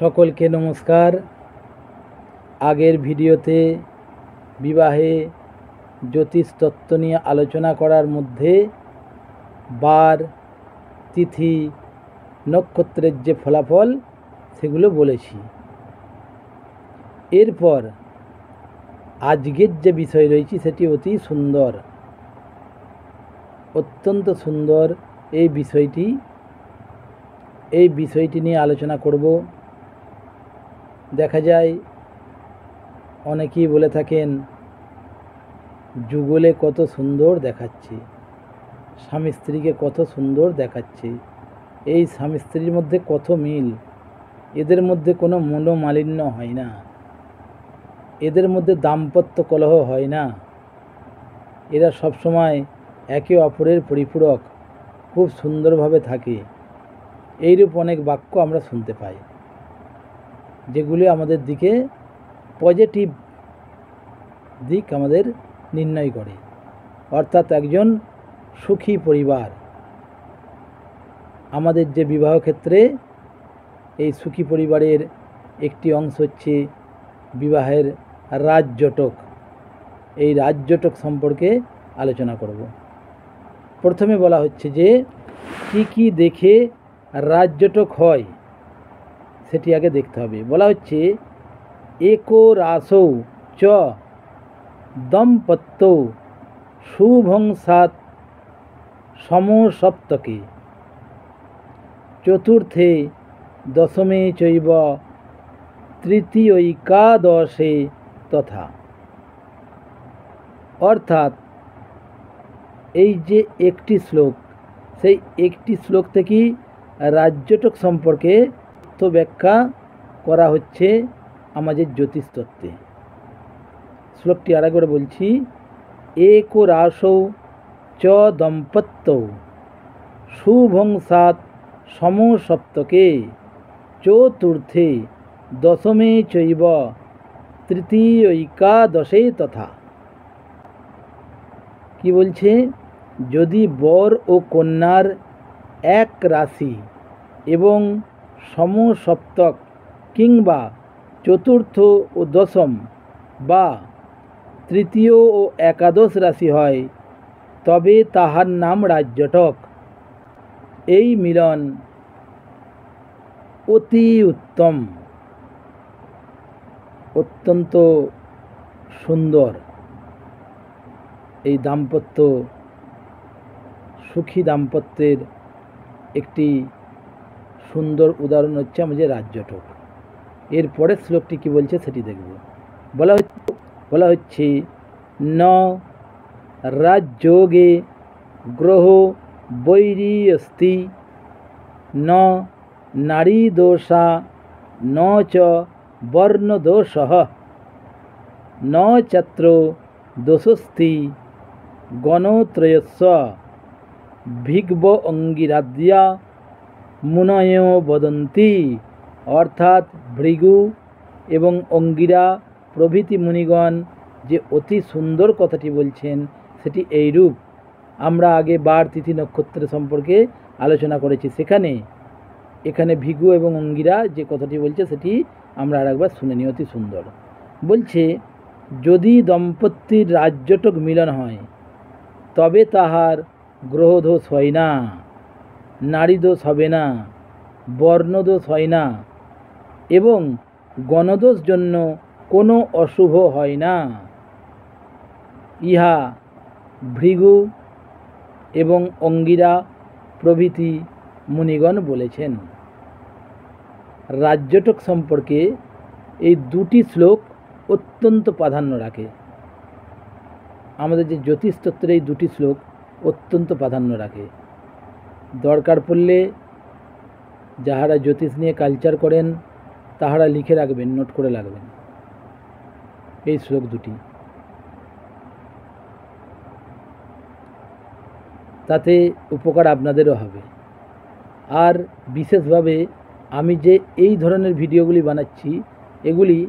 সকলকে নমস্কার। আগের ভিডিওতে বিবাহে জ্যোতিষ তত্ত্ব নিয়ে আলোচনা করার মধ্যে বার, তিথি, নক্ষত্রের যে ফলাফল সেগুলো বলেছি। এরপর আজকের যে বিষয় রয়েছে সেটি অতি সুন্দর, অত্যন্ত সুন্দর। এই বিষয়টি নিয়ে আলোচনা করব। দেখা যায় অনেকেই বলে থাকেন যুগলে কত সুন্দর দেখাচ্ছে, স্বামী স্ত্রীকে কত সুন্দর দেখাচ্ছে, এই স্বামী স্ত্রীর মধ্যে কত মিল, এদের মধ্যে কোনো মনোমালিন্য হয় না, এদের মধ্যে দাম্পত্য কলহ হয় না, এরা সবসময় একে অপরের পরিপূরক, খুব সুন্দরভাবে থাকে। এইরূপ অনেক বাক্য আমরা শুনতে পাই, যেগুলি আমাদের দিকে পজিটিভ দিক আমাদের নির্ণয় করে, অর্থাৎ একজন সুখী পরিবার। আমাদের যে বিবাহ ক্ষেত্রে এই সুখী পরিবারের একটি অংশ হচ্ছে বিবাহের রাজজটক। এই রাজজটক সম্পর্কে আলোচনা করব। প্রথমে বলা হচ্ছে যে কি দেখে রাজজটক হয় সেটি আগে দেখতে হবে। বলা হচ্ছে একো রাসৌ চ দম্পত্য শুভং সাত সমসপ্তকে চতুর্থে দশমে চৈব তৃতীয়ৈকাদশে তথা। অর্থাৎ এই যে একটি শ্লোক, সেই একটি শ্লোক থেকেই রাজজটক সম্পর্কে তথ্য ব্যাখ্যা করা হচ্ছে আমাদের জ্যোতিষতত্ত্বে। শ্লোকটি আরেকবার বলছি, এক রাসৌ চ দম্পত্য শুভং সাত সমসপ্তকে চতুর্থে দশমে চৈব তৃতীয়ৈকাদশে তথা। কি বলছে? যদি বর ও কন্যার এক রাশি এবং সমসপ্তক কিংবা চতুর্থ ও দশম বা তৃতীয় ও একাদশ রাশি হয় তবে তাহার নাম রাজজটক। এই মিলন অতি উত্তম, অত্যন্ত সুন্দর। এই দাম্পত্য, সুখী দাম্পত্যের একটি সুন্দর উদাহরণ হচ্ছে আমাদের রাজজটক। এর পরের শ্লোকটি কি বলছে সেটি দেখব। বলা হচ্ছে ন রাজযোগে গ্রহ বৈরী অস্তি ন নারী দোষা ন চ বর্ণ দোষঃ ন চাত্র দোষস্থি গণত্রয়স্য ভিগ্ব অঙ্গিরাদ্যা মুনয় বদন্তি। অর্থাৎ ভৃগু এবং অঙ্গিরা প্রভৃতি মুনিগণ যে অতি সুন্দর কথাটি বলছেন সেটি এইরূপ। আমরা আগে বার, তিথি, নক্ষত্র সম্পর্কে আলোচনা করেছি, এখানে ভিগু এবং অঙ্গিরা যে কথাটি বলছে সেটি আমরা আরেকবার শুনে নিই। অতি সুন্দর বলছে, যদি দম্পতির রাজজটক মিলন হয় তবে তাহার গ্রহদোষ হয় না, নারী দোষ হবে না, বর্ণদোষ হয় না এবং গণদোষ জন্য কোনো অশুভ হয় না। ইহা ভৃগু এবং অঙ্গিরা প্রভৃতি মুনিগণ বলেছেন। রাজজটক সম্পর্কে এই দুটি শ্লোক অত্যন্ত প্রাধান্য রাখে। আমাদের যে জ্যোতিষতত্ত্বের এই দুটি শ্লোক অত্যন্ত প্রাধান্য রাখে। দরকার পড়লে যাহারা জ্যোতিষ নিয়ে কালচার করেন তাহারা লিখে রাখবেন, নোট করে রাখবেন এই শ্লোক দুটি। তাতে উপকার আপনাদেরও হবে। আর বিশেষভাবে আমি যে এই ধরনের ভিডিওগুলি বানাচ্ছি, এগুলি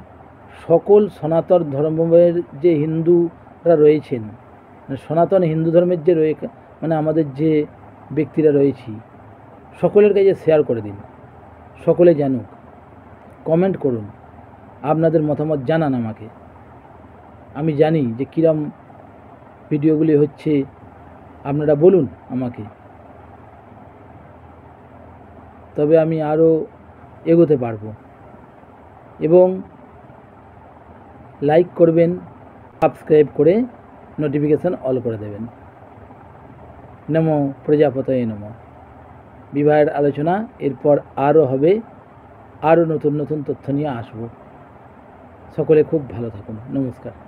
সকল সনাতন ধর্মের যে হিন্দুরা রয়েছেন, সনাতন হিন্দু ধর্মের যে আমাদের যে ব্যক্তিরা রয়েছি, সকলের কাছে শেয়ার করে দিন, সকলে জানুক। কমেন্ট করুন, আপনাদের মতামত জানান আমাকে। আমি জানি যে কীরম ভিডিওগুলি হচ্ছে, আপনারা বলুন আমাকে, তবে আমি আরও এগোতে পারবো। এবং লাইক করবেন, সাবস্ক্রাইব করে নোটিফিকেশান অল করে দেবেন। নমো প্রজাপতয়ে নমঃ। বিবাহের আলোচনা এরপর আরও হবে, আরও নতুন নতুন তথ্য নিয়ে আসব। সকলে খুব ভালো থাকুন। নমস্কার।